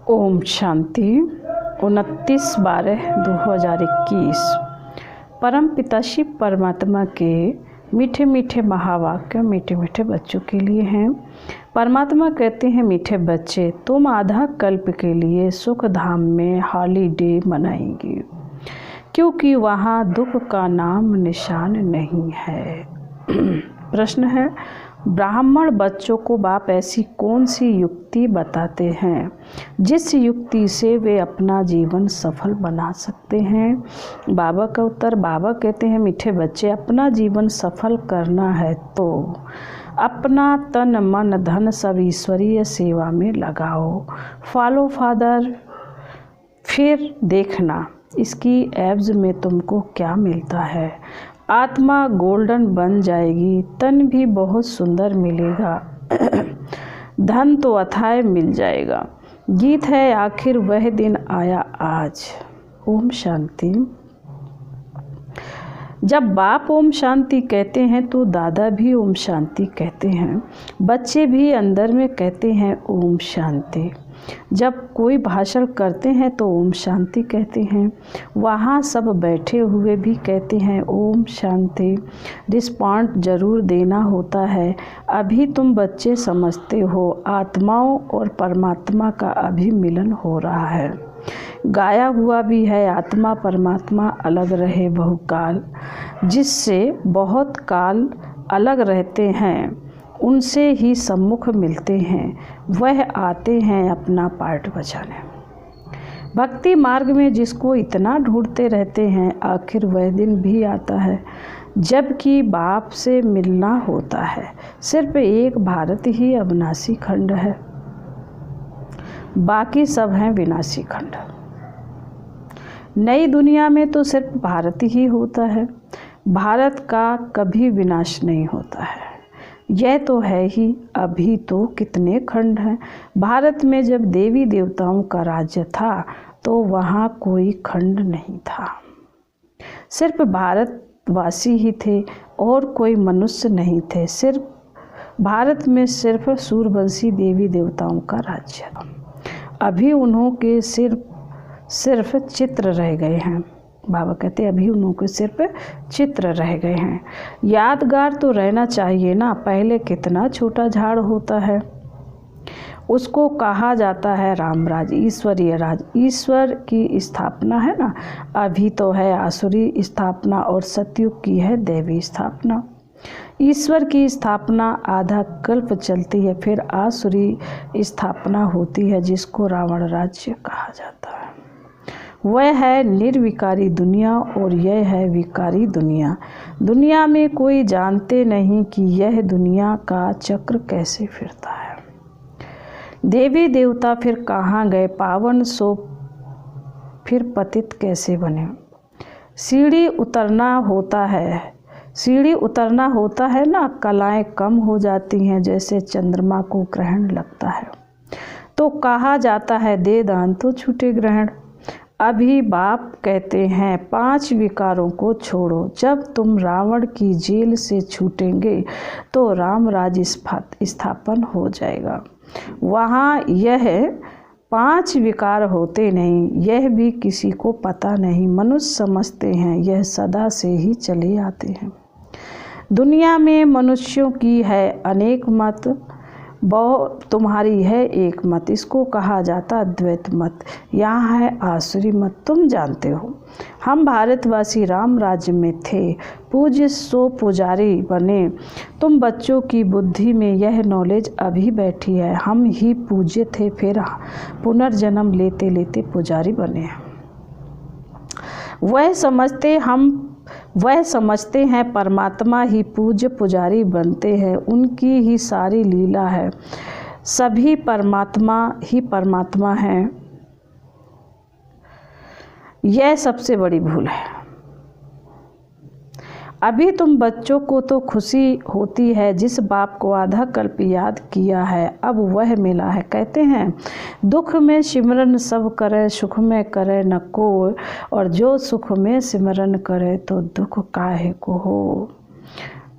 ओम शांति 29/12/2021। परम पिता शिव परमात्मा के मीठे मीठे महावाक्य मीठे मीठे बच्चों के लिए हैं। परमात्मा कहते हैं, मीठे बच्चे, तुम आधा कल्प के लिए सुख धाम में हॉलीडे मनाएंगे, क्योंकि वहाँ दुख का नाम निशान नहीं है। प्रश्न है, ब्राह्मण बच्चों को बाप ऐसी कौन सी युक्ति बताते हैं जिस युक्ति से वे अपना जीवन सफल बना सकते हैं? बाबा का उत्तर, बाबा कहते हैं, मीठे बच्चे, अपना जीवन सफल करना है तो अपना तन मन धन सब ईश्वरीय सेवा में लगाओ। फॉलो फादर, फिर देखना इसकी एवज में तुमको क्या मिलता है। आत्मा गोल्डन बन जाएगी, तन भी बहुत सुंदर मिलेगा, धन तो अथाह मिल जाएगा। गीत है, आखिर वह दिन आया आज। ओम शांति। जब बाप ओम शांति कहते हैं तो दादा भी ओम शांति कहते हैं, बच्चे भी अंदर में कहते हैं ओम शांति। जब कोई भाषण करते हैं तो ओम शांति कहते हैं, वहाँ सब बैठे हुए भी कहते हैं ओम शांति। रिस्पॉन्ड जरूर देना होता है। अभी तुम बच्चे समझते हो आत्माओं और परमात्मा का अभी मिलन हो रहा है। गाया हुआ भी है, आत्मा परमात्मा अलग रहे बहुकाल, जिससे बहुत काल अलग रहते हैं उनसे ही सम्मुख मिलते हैं, वह आते हैं अपना पार्ट बचाने। भक्ति मार्ग में जिसको इतना ढूंढते रहते हैं, आखिर वह दिन भी आता है जबकि बाप से मिलना होता है। सिर्फ एक भारत ही अविनाशी खंड है, बाकी सब हैं विनाशी खंड। नई दुनिया में तो सिर्फ भारत ही होता है, भारत का कभी विनाश नहीं होता है। यह तो है ही, अभी तो कितने खंड हैं। भारत में जब देवी देवताओं का राज्य था तो वहाँ कोई खंड नहीं था, सिर्फ भारतवासी ही थे और कोई मनुष्य नहीं थे। सिर्फ भारत में सिर्फ सूर्यवंशी देवी देवताओं का राज्य था। अभी उन्हों के सिर्फ चित्र रह गए हैं। बाबा कहते हैं, अभी उन्हों के सिर्फ चित्र रह गए हैं। यादगार तो रहना चाहिए ना। पहले कितना छोटा झाड़ होता है, उसको कहा जाता है रामराज, ईश्वरीय राज। ईश्वर की स्थापना है ना, अभी तो है आसुरी स्थापना और सतयुग की है देवी स्थापना। ईश्वर की स्थापना आधा कल्प चलती है, फिर आसुरी स्थापना होती है जिसको रावण राज्य कहा जाता है। वह है निर्विकारी दुनिया और यह है विकारी दुनिया। दुनिया में कोई जानते नहीं कि यह दुनिया का चक्र कैसे फिरता है। देवी देवता फिर कहाँ गए, पावन सो फिर पतित कैसे बने। सीढ़ी उतरना होता है ना, कलाएं कम हो जाती हैं, जैसे चंद्रमा को ग्रहण लगता है तो कहा जाता है दे दान तो छूटे ग्रहण। अभी बाप कहते हैं 5 विकारों को छोड़ो। जब तुम रावण की जेल से छूटेंगे तो राम राज्य स्थापन हो जाएगा। वहाँ यह 5 विकार होते नहीं, यह भी किसी को पता नहीं। मनुष्य समझते हैं यह सदा से ही चले आते हैं। दुनिया में मनुष्यों की है अनेक मत, तुम्हारी है एक मत। इसको कहा जाता द्वैत मत। यहाँ है आसुरी मत। तुम जानते हो हम भारतवासी राम राज्य में थे, पूज्य सो पुजारी बने। तुम बच्चों की बुद्धि में यह नॉलेज अभी बैठी है, हम ही पूज्य थे, फिर पुनर्जन्म लेते लेते पुजारी बने। वह समझते हैं परमात्मा ही पूज्य पुजारी बनते हैं, उनकी ही सारी लीला है, सभी परमात्मा ही परमात्मा हैं। यह सबसे बड़ी भूल है। अभी तुम बच्चों को तो खुशी होती है जिस बाप को आधा कल्प याद किया है, अब वह मिला है। कहते हैं दुख में सिमरन सब करे, सुख में करे न कोई, और जो सुख में सिमरन करे तो दुख काहे को हो।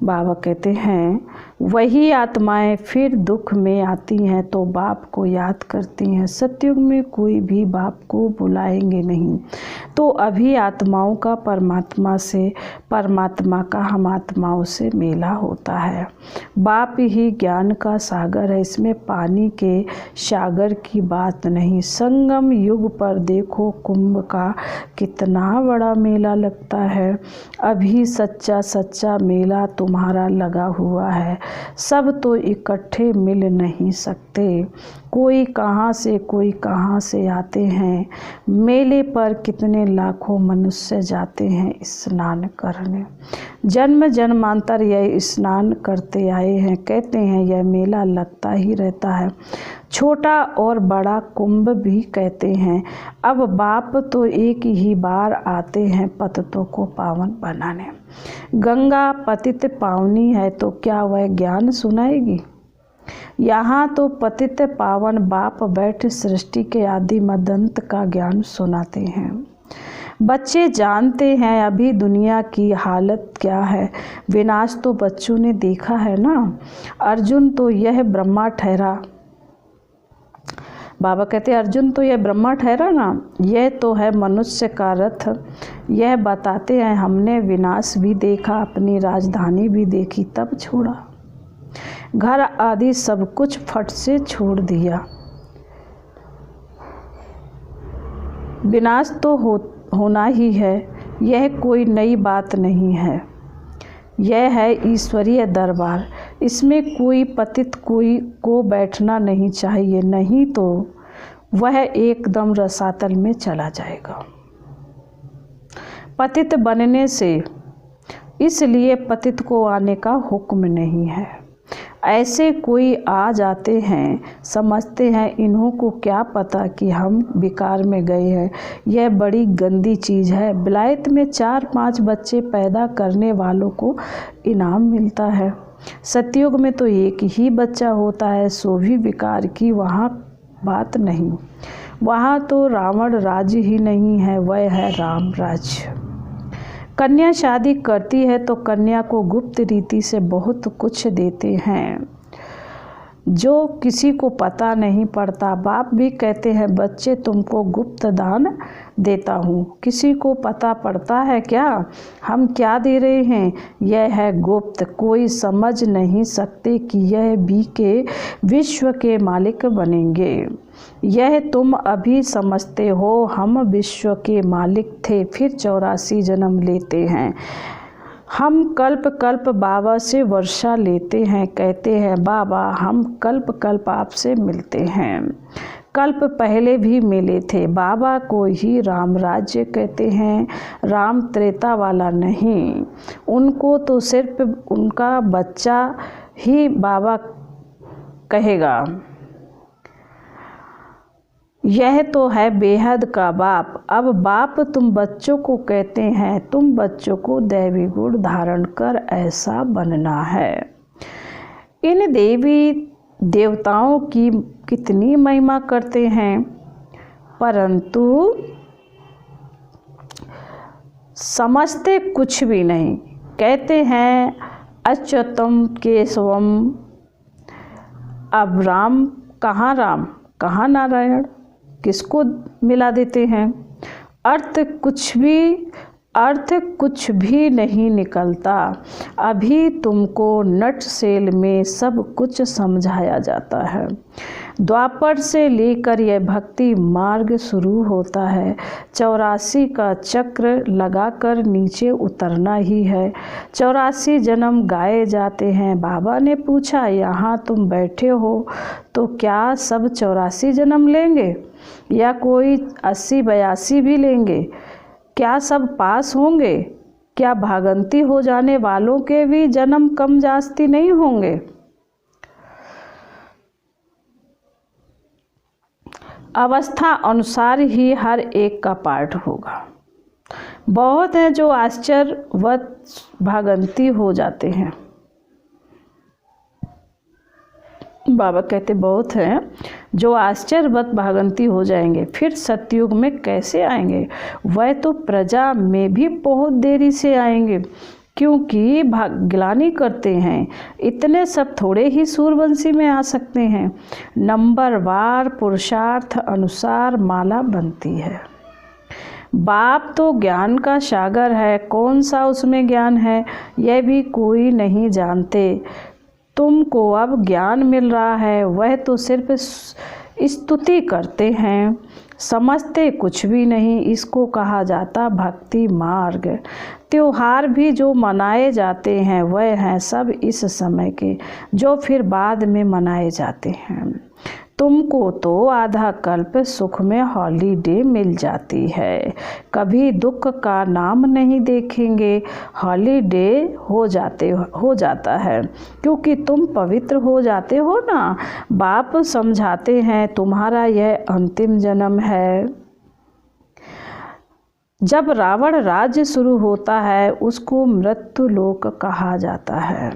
बाबा कहते हैं वही आत्माएं फिर दुख में आती हैं तो बाप को याद करती हैं। सतयुग में कोई भी बाप को बुलाएंगे नहीं, तो अभी आत्माओं का परमात्मा से, परमात्मा का हम आत्माओं से मेला होता है। बाप ही ज्ञान का सागर है, इसमें पानी के सागर की बात नहीं। संगम युग पर देखो कुंभ का कितना बड़ा मेला लगता है। अभी सच्चा सच्चा मेला तुम्हारा लगा हुआ है। सब तो इकट्ठे मिल नहीं सकते, कोई कहाँ से कोई कहाँ से आते हैं। मेले पर कितने लाखों मनुष्य जाते हैं स्नान करने। जन्म जन्मांतर यह स्नान करते आए हैं, कहते हैं यह मेला लगता ही रहता है। छोटा और बड़ा कुंभ भी कहते हैं। अब बाप तो एक ही बार आते हैं पतितों को पावन बनाने। गंगा पतित पावनी है तो क्या वह ज्ञान सुनाएगी? यहाँ तो पतित पावन बाप बैठ सृष्टि के आदि मदंत का ज्ञान सुनाते हैं। बच्चे जानते हैं अभी दुनिया की हालत क्या है। विनाश तो बच्चों ने देखा है ना। अर्जुन तो यह ब्रह्मा ठहरा, बाबा कहते अर्जुन तो यह ब्रह्मा ठहरा ना, यह तो है मनुष्य का रथ। यह बताते हैं हमने विनाश भी देखा, अपनी राजधानी भी देखी, तब छोड़ा। घर आदि सब कुछ फट से छोड़ दिया। विनाश तो होना ही है, यह कोई नई बात नहीं है। यह है ईश्वरीय दरबार, इसमें कोई पतित कोई को बैठना नहीं चाहिए, नहीं तो वह एकदम रसातल में चला जाएगा। पतित बनने से इसलिए पतित को आने का हुक्म नहीं है। ऐसे कोई आ जाते हैं, समझते हैं इन्हों को क्या पता कि हम विकार में गए हैं। यह बड़ी गंदी चीज़ है। विलायत में 4-5 बच्चे पैदा करने वालों को इनाम मिलता है। सतयुग में तो एक ही बच्चा होता है, सो भी विकार की वहाँ बात नहीं। वहाँ तो रावण राज्य ही नहीं है, वह है राम राज्य। कन्या शादी करती है तो कन्या को गुप्त रीति से बहुत कुछ देते हैं जो किसी को पता नहीं पड़ता। बाप भी कहते हैं बच्चे तुमको गुप्त दान देता हूँ, किसी को पता पड़ता है क्या हम क्या दे रहे हैं? यह है गुप्त, कोई समझ नहीं सकते कि यह भी के विश्व के मालिक बनेंगे। यह तुम अभी समझते हो, हम विश्व के मालिक थे, फिर 84 जन्म लेते हैं। हम कल्प कल्प बाबा से वर्षा लेते हैं, कहते हैं बाबा हम कल्प कल्प आपसे मिलते हैं। कल्प पहले भी मिले थे। बाबा को ही राम राज्य कहते हैं, राम त्रेता वाला नहीं। उनको तो सिर्फ उनका बच्चा ही बाबा कहेगा। यह तो है बेहद का बाप। अब बाप तुम बच्चों को कहते हैं, तुम बच्चों को दैवी गुण धारण कर ऐसा बनना है। इन देवी देवताओं की कितनी महिमा करते हैं, परंतु समझते कुछ भी नहीं। कहते हैं अच्युतम केशवम। अब राम कहाँ नारायण, किसको मिला देते हैं? अर्थ कुछ भी नहीं निकलता। अभी तुमको नट सेल में सब कुछ समझाया जाता है। द्वापर से लेकर यह भक्ति मार्ग शुरू होता है। 84 का चक्र लगाकर नीचे उतरना ही है। 84 जन्म गाए जाते हैं। बाबा ने पूछा यहाँ तुम बैठे हो तो क्या सब 84 जन्म लेंगे या कोई 80-82 भी लेंगे? क्या सब पास होंगे? क्या भागंती हो जाने वालों के भी जन्म कम जास्ती नहीं होंगे? अवस्था अनुसार ही हर एक का पाठ होगा। बहुत हैं जो आश्चर्यवत भागंती हो जाते हैं। बाबा कहते बहुत हैं जो आश्चर्यवत भागंती हो जाएंगे, फिर सतयुग में कैसे आएंगे? वह तो प्रजा में भी बहुत देरी से आएंगे। क्योंकि ग्लानि करते हैं। इतने सब थोड़े ही सूर्यवंशी में आ सकते हैं। नंबरवार पुरुषार्थ अनुसार माला बनती है। बाप तो ज्ञान का सागर है, कौन सा उसमें ज्ञान है यह भी कोई नहीं जानते। तुमको अब ज्ञान मिल रहा है, वह तो सिर्फ स्तुति करते हैं, समझते कुछ भी नहीं। इसको कहा जाता भक्ति मार्ग। त्योहार भी जो मनाए जाते हैं वह हैं सब इस समय के, जो फिर बाद में मनाए जाते हैं। तुमको तो आधा कल्प सुख में हॉलीडे मिल जाती है, कभी दुख का नाम नहीं देखेंगे। हॉलीडे हो जाता है क्योंकि तुम पवित्र हो जाते हो ना। बाप समझाते हैं तुम्हारा यह अंतिम जन्म है। जब रावण राज्य शुरू होता है उसको मृत्यु लोक कहा जाता है।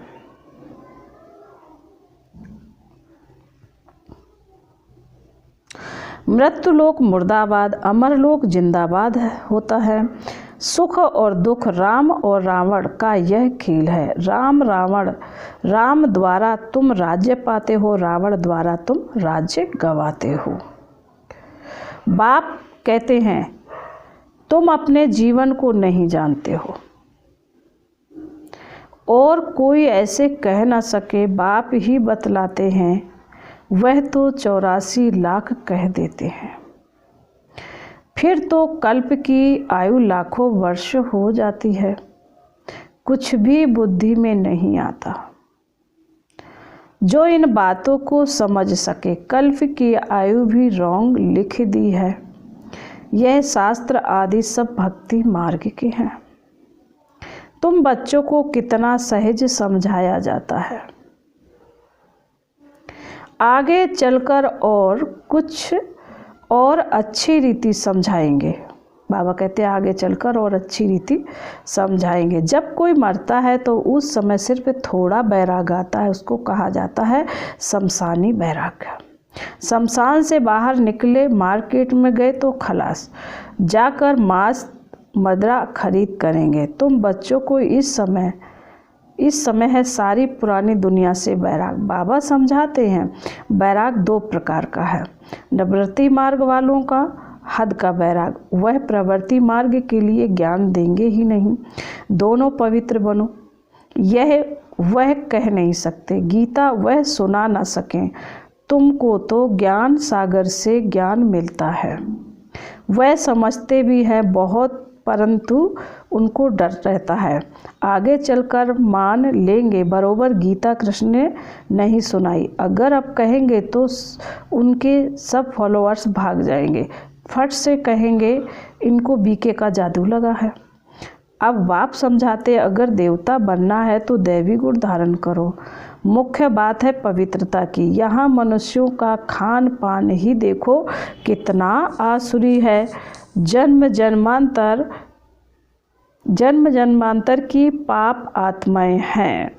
मृत्यु लोक मुर्दाबाद, अमर लोक जिंदाबाद होता है। सुख और दुख, राम और रावण का यह खेल है। राम द्वारा तुम राज्य पाते हो, रावण द्वारा तुम राज्य गंवाते हो। बाप कहते हैं तुम अपने जीवन को नहीं जानते हो और कोई ऐसे कह ना सके। बाप ही बतलाते हैं, वह तो 84 लाख कह देते हैं। फिर तो कल्प की आयु लाखों वर्ष हो जाती है। कुछ भी बुद्धि में नहीं आता जो इन बातों को समझ सके। कल्प की आयु भी रॉन्ग लिख दी है। यह शास्त्र आदि सब भक्ति मार्ग के हैं। तुम बच्चों को कितना सहज समझाया जाता है। आगे चलकर और कुछ और अच्छी रीति समझाएंगे। बाबा कहते हैं आगे चलकर और अच्छी रीति समझाएंगे। जब कोई मरता है तो उस समय सिर्फ थोड़ा बैराग आता है, उसको कहा जाता है शमशानी बैराग। शमशान से बाहर निकले, मार्केट में गए तो खलास, जाकर मांस मदरा खरीद करेंगे। तुम बच्चों को इस समय है सारी पुरानी दुनिया से बैराग। बाबा समझाते हैं बैराग 2 प्रकार का है। निवृत्ति मार्ग वालों का हद का बैराग, वह प्रवृत्ति मार्ग के लिए ज्ञान देंगे ही नहीं। दोनों पवित्र बनो, यह वह कह नहीं सकते। गीता वह सुना ना सकें। तुमको तो ज्ञान सागर से ज्ञान मिलता है। वह समझते भी हैं बहुत, परंतु उनको डर रहता है आगे चलकर मान लेंगे बरोबर गीता कृष्ण ने नहीं सुनाई। अगर अब कहेंगे तो उनके सब फॉलोअर्स भाग जाएंगे, फट से कहेंगे इनको बीके का जादू लगा है। अब बाप समझाते अगर देवता बनना है तो दैवी गुण धारण करो। मुख्य बात है पवित्रता की। यहाँ मनुष्यों का खान पान ही देखो कितना आसुरी है। जन्म जन्मांतर की पाप आत्माएं हैं,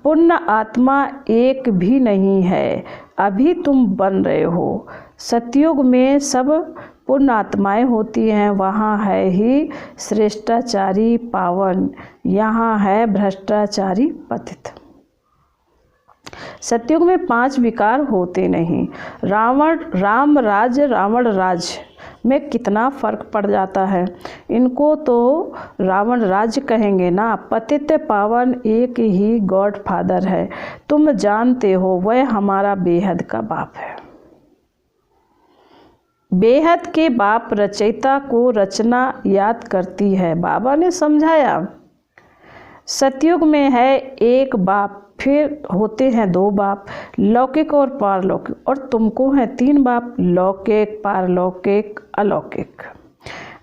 पुण्य आत्मा एक भी नहीं है। अभी तुम बन रहे हो। सतयुग में सब पुण्य आत्माएं होती हैं, वहाँ है ही श्रेष्ठाचारी पावन, यहाँ है भ्रष्टाचारी पतित। सतयुग में 5 विकार होते नहीं। राम राज में कितना फर्क पड़ जाता है। इनको तो रावण राज्य कहेंगे ना। पतित पावन एक ही गॉड फादर है, तुम जानते हो वह हमारा बेहद का बाप है। बेहद के बाप रचयिता को रचना याद करती है। बाबा ने समझाया सतयुग में है एक बाप, फिर होते हैं 2 बाप, लौकिक और पारलौकिक, और तुमको हैं 3 बाप, लौकिक, पारलौकिक, अलौकिक।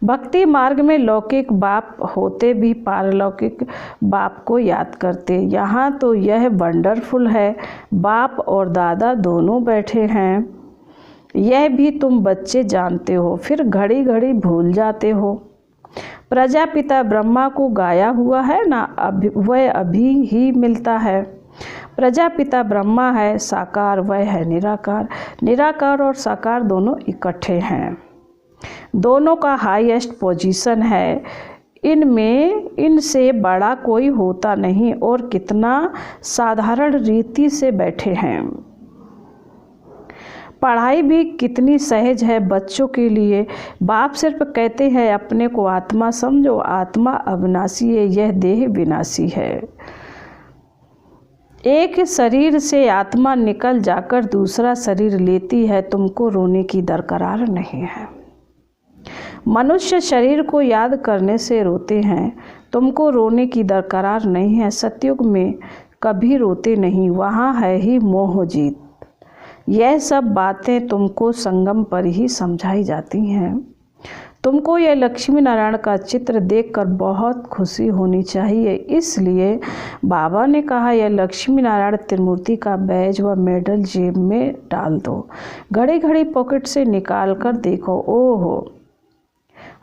भक्ति मार्ग में लौकिक बाप होते भी पारलौकिक बाप को याद करते। यहाँ तो यह वंडरफुल है, बाप और दादा दोनों बैठे हैं। यह भी तुम बच्चे जानते हो, फिर घड़ी घड़ी भूल जाते हो। प्रजापिता ब्रह्मा को गाया हुआ है ना, वह अभी ही मिलता है। प्रजापिता ब्रह्मा है साकार, वह है निराकार। निराकार और साकार दोनों इकट्ठे हैं। दोनों का हाईएस्ट पोजीशन है। इनसे बड़ा कोई होता नहीं और कितना साधारण रीति से बैठे हैं। पढ़ाई भी कितनी सहज है बच्चों के लिए। बाप सिर्फ कहते हैं अपने को आत्मा समझो, आत्मा अविनाशी है, यह देह विनाशी है। एक शरीर से आत्मा निकल जाकर दूसरा शरीर लेती है, तुमको रोने की दरकार नहीं है। मनुष्य शरीर को याद करने से रोते हैं, तुमको रोने की दरकार नहीं है। सतयुग में कभी रोते नहीं, वहाँ है ही मोह जीत। यह सब बातें तुमको संगम पर ही समझाई जाती हैं। तुमको यह लक्ष्मी नारायण का चित्र देखकर बहुत खुशी होनी चाहिए। इसलिए बाबा ने कहा यह लक्ष्मी नारायण त्रिमूर्ति का बैज व मेडल जेब में डाल दो। घड़ी घड़ी पॉकेट से निकाल कर देखो, ओहो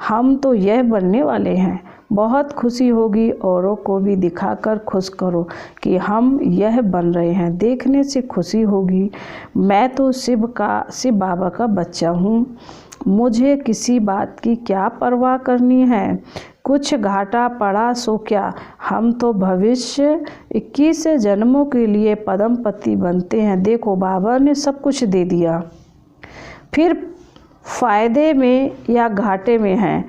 हम तो यह बनने वाले हैं। बहुत खुशी होगी, औरों को भी दिखाकर खुश करो कि हम यह बन रहे हैं। देखने से खुशी होगी। मैं तो शिव बाबा का बच्चा हूँ, मुझे किसी बात की क्या परवाह करनी है। कुछ घाटा पड़ा सो क्या, हम तो भविष्य 21 जन्मों के लिए पद्मपति बनते हैं। देखो बाबा ने सब कुछ दे दिया, फिर फ़ायदे में या घाटे में हैं।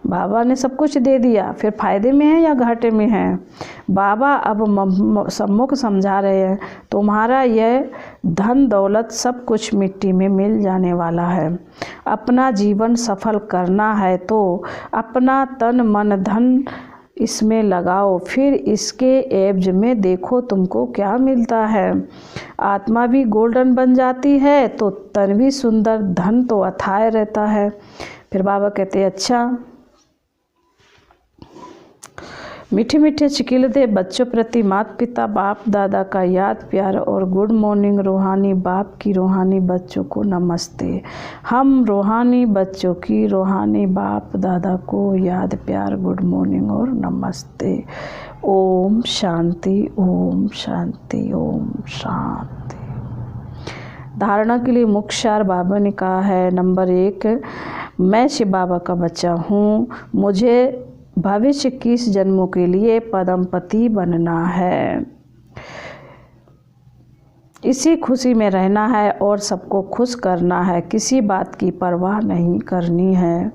बाबा ने सब कुछ दे दिया, फिर फ़ायदे में है या घाटे में है। बाबा अब सम्मुख समझा रहे हैं, तुम्हारा यह धन दौलत सब कुछ मिट्टी में मिल जाने वाला है। अपना जीवन सफल करना है तो अपना तन मन धन इसमें लगाओ, फिर इसके एवज में देखो तुमको क्या मिलता है। आत्मा भी गोल्डन बन जाती है तो तन भी सुंदर, धन तो अथाह रहता है। फिर बाबा कहते हैं अच्छा, मीठे मीठे चिकिलते बच्चों प्रति माता पिता बाप दादा का याद प्यार और गुड मॉर्निंग। रूहानी बाप की रूहानी बच्चों को नमस्ते। हम रूहानी बच्चों की रूहानी बाप दादा को याद प्यार, गुड मॉर्निंग और नमस्ते। ओम शांति, ओम शांति, ओम शांति। धारणा के लिए मुख्य सार बाबा ने कहा है, नंबर 1, मैं शिव बाबा का बच्चा हूँ, मुझे भविष्य 21 जन्मों के लिए पद्मपति बनना है। इसी खुशी में रहना है और सबको खुश करना है, किसी बात की परवाह नहीं करनी है।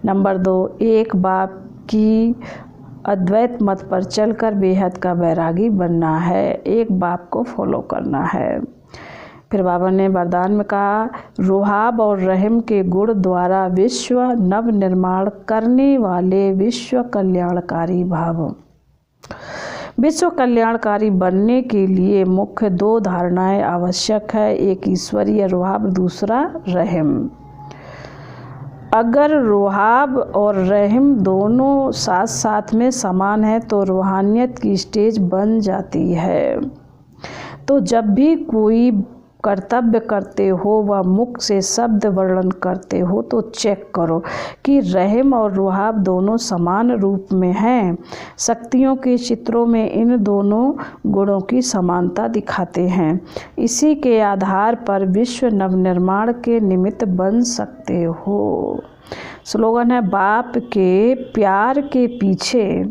नंबर 2, एक बाप की अद्वैत मत पर चलकर बेहद का बैरागी बनना है, एक बाप को फॉलो करना है। फिर बाबा ने वरदान में कहा, रुहाब और रहम के गुण द्वारा विश्व नव निर्माण करने वाले विश्व कल्याणकारी भाव। विश्व कल्याणकारी बनने के लिए मुख्य 2 धारणाएं आवश्यक है, एक ईश्वरीय रुहाब, दूसरा रहम। अगर रुहाब और रहम दोनों साथ साथ में समान है तो रूहानियत की स्टेज बन जाती है। तो जब भी कोई कर्तव्य करते हो व मुख से शब्द वर्णन करते हो तो चेक करो कि रहम और रुहाब दोनों समान रूप में हैं। शक्तियों के चित्रों में इन दोनों गुणों की समानता दिखाते हैं। इसी के आधार पर विश्व नवनिर्माण के निमित्त बन सकते हो। स्लोगन है, बाप के प्यार के पीछे,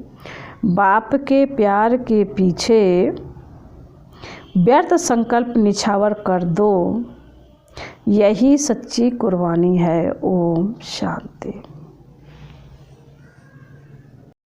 बाप के प्यार के पीछे व्यर्थ संकल्प निछावर कर दो, यही सच्ची कुर्बानी है। ओम शांति।